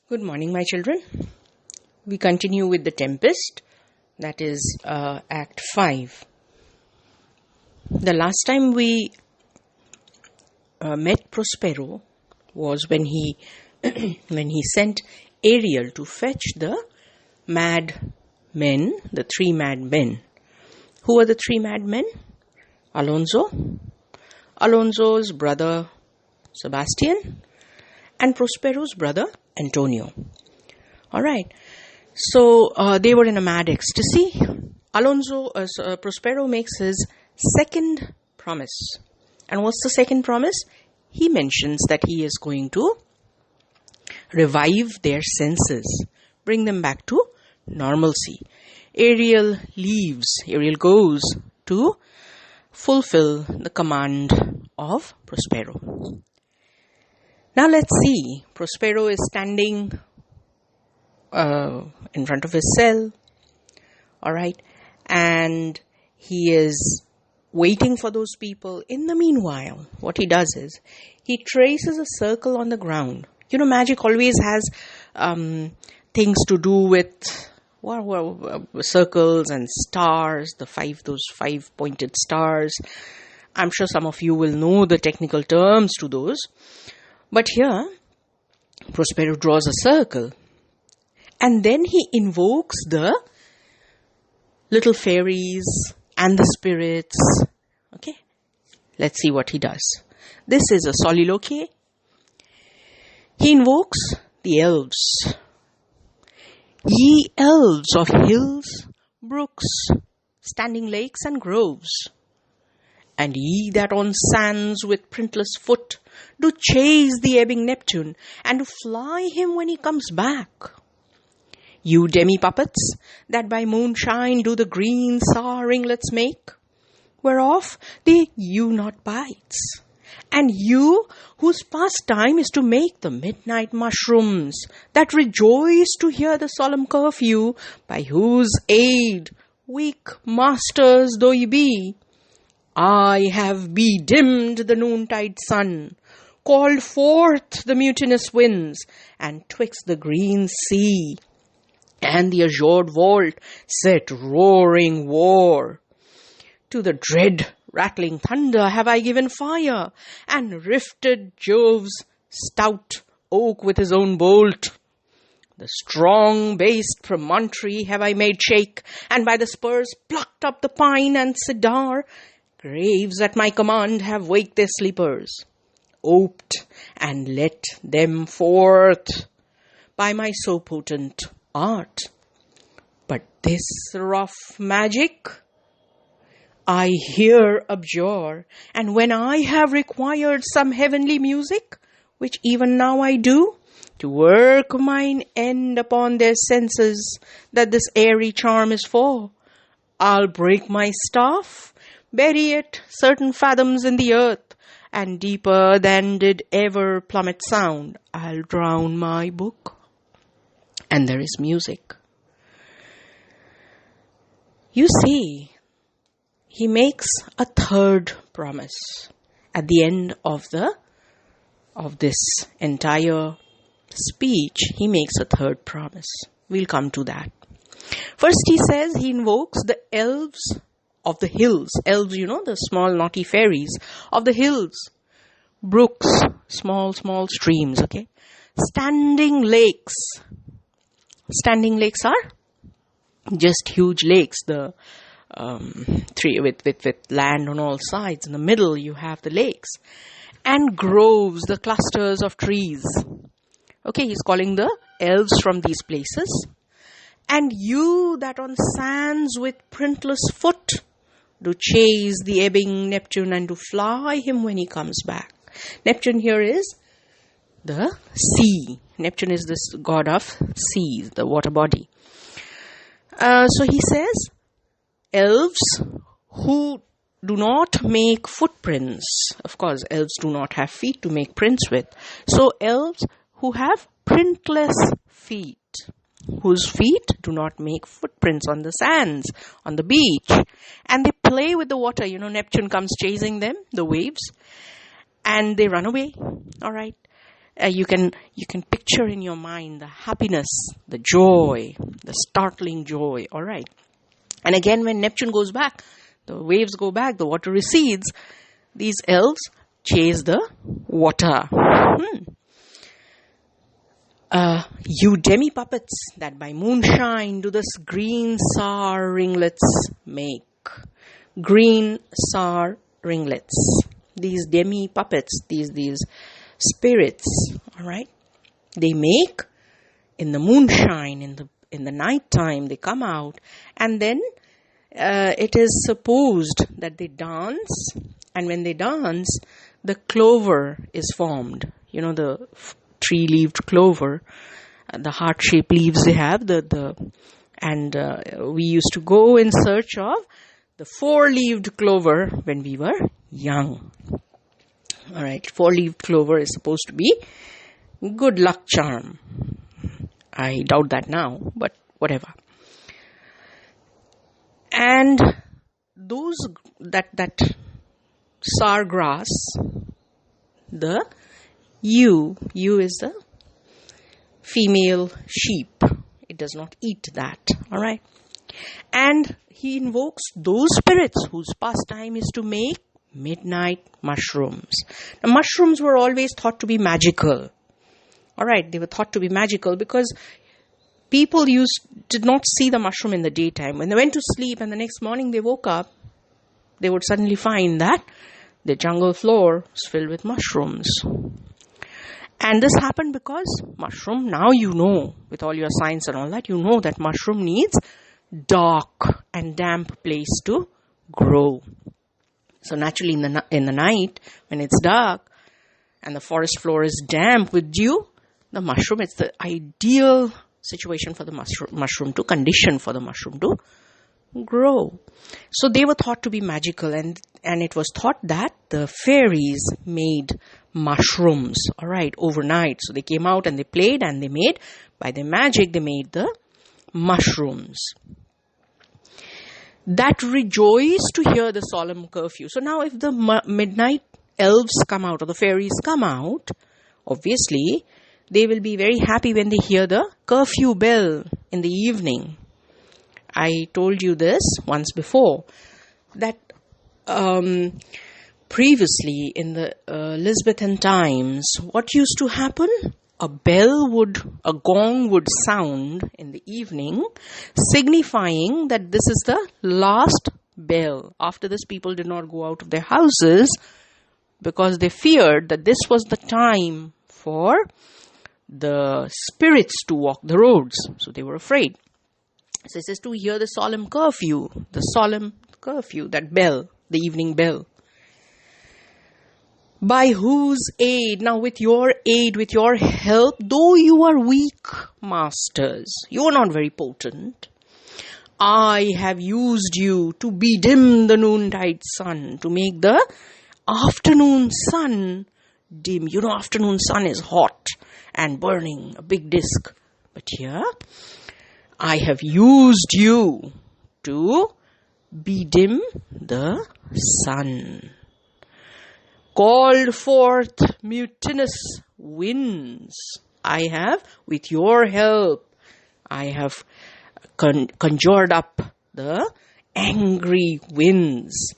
Good morning, my children. We continue with the Tempest, that is Act 5. The last time we met Prospero was when he sent Ariel to fetch the mad men, the three mad men. Who were the three mad men? Alonso's brother Sebastian, and Prospero's brother Antonio. All right. So they were in a mad ecstasy. Prospero makes his second promise. And what's the second promise? He mentions that he is going to revive their senses, bring them back to normalcy. Ariel goes to fulfill the command of Prospero. Now let's see. Prospero is standing in front of his cell, all right, and he is waiting for those people. In the meanwhile, what he does is he traces a circle on the ground. You know, magic always has things to do with circles and stars, those five-pointed stars. I'm sure some of you will know the technical terms to those. But here, Prospero draws a circle. And then he invokes the little fairies and the spirits. Okay? Let's see what he does. This is a soliloquy. He invokes the elves. Ye elves of hills, brooks, standing lakes and groves, and ye that on sands with printless foot do chase the ebbing Neptune, and do fly him when he comes back. You demi-puppets, that by moonshine do the green sour ringlets make, whereof the ewe-knot bites. And you, whose pastime is to make the midnight mushrooms, that rejoice to hear the solemn curfew, by whose aid, weak masters though ye be, I have bedimmed the noontide sun, called forth the mutinous winds, and twixt the green sea and the azured vault set roaring war. To the dread rattling thunder have I given fire, and rifted Jove's stout oak with his own bolt. The strong-based promontory have I made shake, and by the spurs plucked up the pine and cedar. Graves at my command have waked their sleepers, oped and let them forth by my so potent art. But this rough magic I here abjure, and when I have required some heavenly music, which even now I do, to work mine end upon their senses, that this airy charm is for, I'll break my staff, bury it certain fathoms in the earth, and deeper than did ever plummet sound, I'll drown my book. And there is music. You see, he makes a third promise at the end of this entire speech. He makes a third promise. We'll come to that. First, he says he invokes the elves of the hills. Elves, you know, the small naughty fairies of the hills. Brooks, small streams, okay? Standing lakes. Standing lakes are just huge lakes, the three with land on all sides. In the middle, you have the lakes. And groves, the clusters of trees. Okay, he's calling the elves from these places. And you that on sands with printless foot do chase the ebbing Neptune, and do fly him when he comes back. Neptune here is the sea. Neptune is this god of seas, the water body. So he says, elves who do not make footprints. Of course, elves do not have feet to make prints with. So elves who have printless feet, whose feet do not make footprints on the sands, on the beach. And they play with the water. You know, Neptune comes chasing them, the waves, and they run away. All right. you can picture in your mind the happiness, the joy, the startling joy. All right. And again, when Neptune goes back, the waves go back, the water recedes, these elves chase the water. You demi-puppets that by moonshine do this green sour ringlets make. Green sour ringlets. These demi-puppets, these spirits, all right, they make in the moonshine, in the night time, they come out, and then it is supposed that they dance, and when they dance, the clover is formed. You know, the tree-leaved clover, the heart-shaped leaves they have, and we used to go in search of the four-leaved clover when we were young. All right, four-leaved clover is supposed to be good luck charm. I doubt that now, but whatever. And those that sour grass, the ewe is the female sheep. It does not eat that. All right. And he invokes those spirits whose pastime is to make midnight mushrooms. Now, mushrooms were always thought to be magical. All right, they were thought to be magical because people did not see the mushroom in the daytime. When they went to sleep and the next morning they woke up, they would suddenly find that the jungle floor was filled with mushrooms. And this happened because mushroom, now you know, with all your science and all that, you know that mushroom needs dark and damp place to grow. So naturally in the night, when it's dark and the forest floor is damp with dew, the mushroom, it's the ideal situation for the mushroom to condition for the mushroom to grow. So they were thought to be magical, and it was thought that the fairies made mushrooms, all right, overnight. So they came out and they played and they made, by their magic, they made the mushrooms that rejoice to hear the solemn curfew. So now if the midnight elves come out or the fairies come out, obviously they will be very happy when they hear the curfew bell in the evening. I told you this once before, that previously in the Elizabethan times, what used to happen? A gong would sound in the evening, signifying that this is the last bell. After this, people did not go out of their houses because they feared that this was the time for the spirits to walk the roads. So they were afraid. So it says to hear the solemn curfew, that bell, the evening bell. By whose aid, now with your aid, with your help, though you are weak, masters, you are not very potent, I have used you to bedim the noontide sun, to make the afternoon sun dim. You know, afternoon sun is hot and burning, a big disk. But here, I have used you to bedim the sun. Called forth mutinous winds. I have, with your help, I have conjured up the angry winds.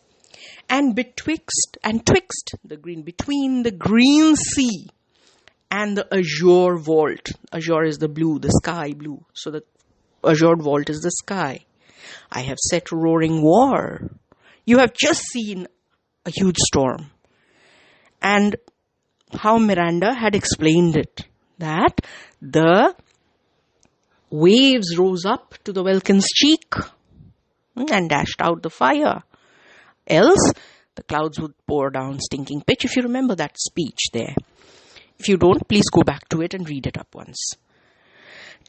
And betwixt the green, between the green sea and the azure vault. Azure is the blue, the sky blue. So the azure vault is the sky. I have set roaring war. You have just seen a huge storm. And how Miranda had explained it, that the waves rose up to the welkin's cheek and dashed out the fire. Else, the clouds would pour down stinking pitch. If you remember that speech there. If you don't, please go back to it and read it up once.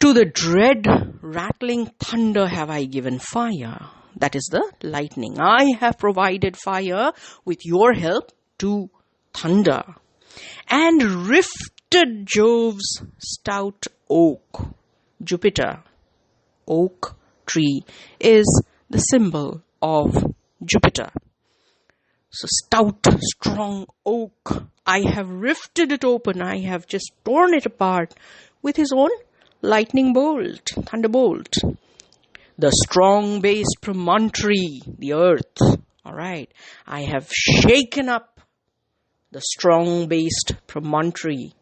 To the dread rattling thunder have I given fire. That is the lightning. I have provided fire with your help to thunder, and rifted Jove's stout oak. Jupiter, oak tree, is the symbol of Jupiter. So stout, strong oak. I have rifted it open. I have just torn it apart with his own lightning bolt, thunderbolt. The strong-based promontory, the earth. All right. I have shaken up the strong-based promontory,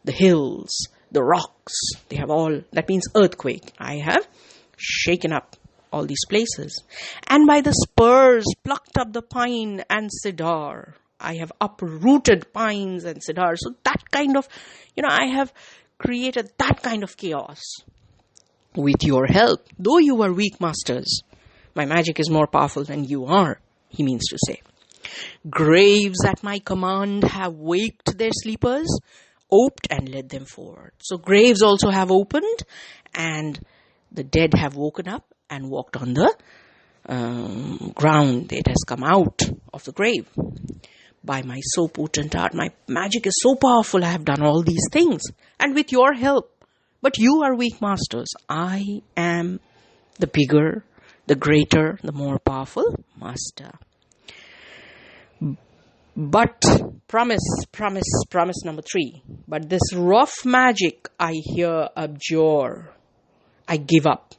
the hills, the rocks. They have all, that means earthquake. I have shaken up all these places. And by the spurs plucked up the pine and cedar. I have uprooted pines and cedar. So that kind of, I have created that kind of chaos. With your help, though you are weak masters, my magic is more powerful than you are, he means to say. Graves at my command have waked their sleepers, oped and led them forward. So graves also have opened, and the dead have woken up and walked on the ground. It has come out of the grave. By my so potent art, my magic is so powerful, I have done all these things. And with your help, but you are weak masters. I am the bigger, the greater, the more powerful master. But promise number 3. But this rough magic I here abjure. I give up.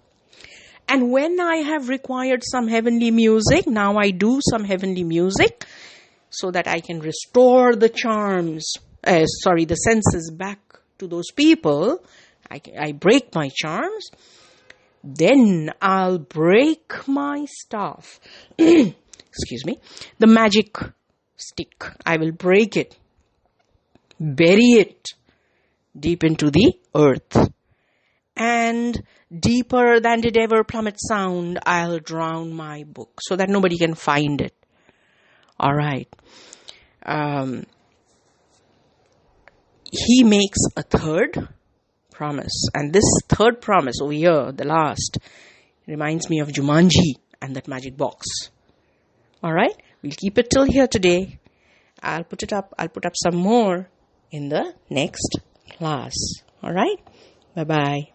And when I have required some heavenly music, now I do some heavenly music so that I can restore the the senses back to those people. I break my charms. Then I'll break my staff. Excuse me. The magic stick. I will break it. Bury it deep into the earth. And deeper than did ever plummet sound, I'll drown my book so that nobody can find it. All right. He makes a third promise. And this third promise over here, the last, reminds me of Jumanji and that magic box. All right. We'll keep it till here today. I'll put up some more in the next class. All right. Bye-bye.